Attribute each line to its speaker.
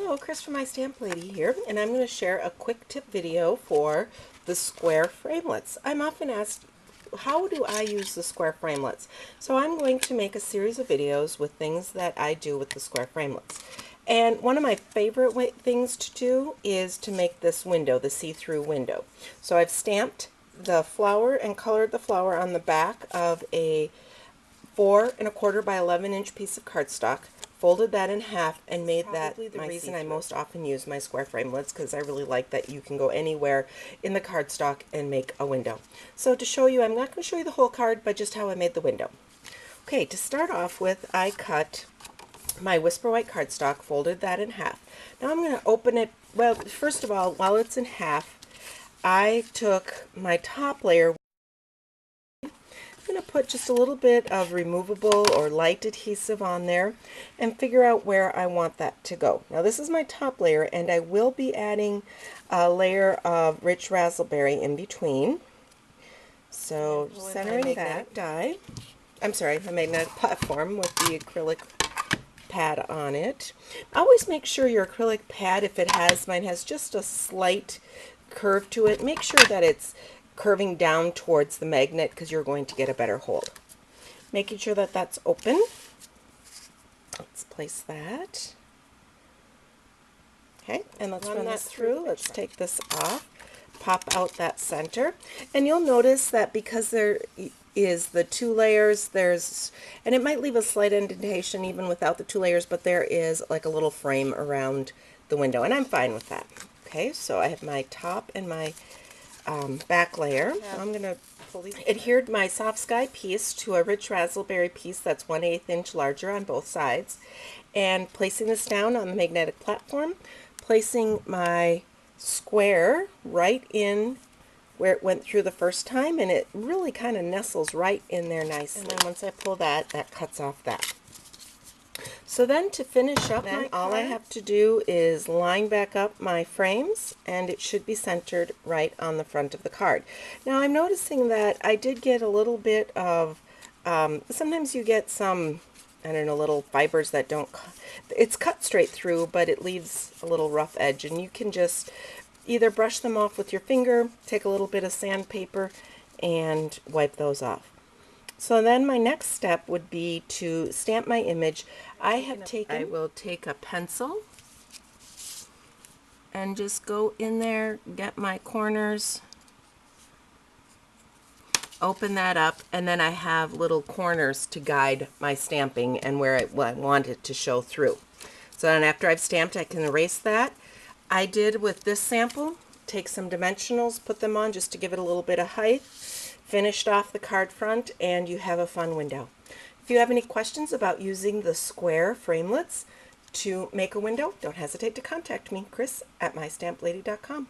Speaker 1: Hello, Chris from My Stamp Lady here, and I'm going to share a quick tip video for the square framelits. I'm often asked, how do I use the square framelits? So I'm going to make a series of videos with things that I do with the square framelits. And one of my favorite things to do is to make this window, the see-through window. So I've stamped the flower and colored the flower on the back of a 4 1/4 by 11 inch piece of cardstock, folded that in half, and made that the reason I most often use my square framelits, because I really like that you can go anywhere in the cardstock and make a window. So to show you, I'm not going to show you the whole card, but just how I made the window. Okay, to start off with, I cut my Whisper White cardstock, folded that in half. Now I'm going to open it. Well, first of all, while it's in half, I took my top layer. I'm going to put just a little bit of removable or light adhesive on there and figure out where I want that to go. Now this is my top layer, and I will be adding a layer of rich raspberry in between. So centering that die, I'm sorry, a magnetic platform with the acrylic pad on it. Always make sure your acrylic pad, if it has, mine has just a slight curve to it, make sure that it's curving down towards the magnet, because you're going to get a better hold. Making sure that that's open. Let's place that. Okay, and let's run that through. Let's take this off, pop out that center, and you'll notice that because there is the 2 layers, and it might leave a slight indentation even without the 2 layers, but there is like a little frame around the window, and I'm fine with that. Okay, so I have my top and my back layer. Yeah. I'm going to adhere my soft sky piece to a rich raspberry piece that's 1/8 inch larger on both sides, and placing this down on the magnetic platform, placing my square right in where it went through the first time, and it really kind of nestles right in there nicely. And then once I pull that, that cuts off that. So then to finish up, all I have to do is line back up my frames, and it should be centered right on the front of the card. Now I'm noticing that I did get a little bit of, sometimes you get some, I don't know, little fibers that don't, it's cut straight through, but it leaves a little rough edge, and you can just either brush them off with your finger, take a little bit of sandpaper, and wipe those off. So then my next step would be to stamp my image. I will take a pencil and just go in there, get my corners, open that up, and then I have little corners to guide my stamping and where I want it to show through. So then after I've stamped, I can erase that. I did with this sample, take some dimensionals, put them on just to give it a little bit of height. Finished off the card front, and you have a fun window. If you have any questions about using the square framelits to make a window, don't hesitate to contact me, Chris at mystamplady.com.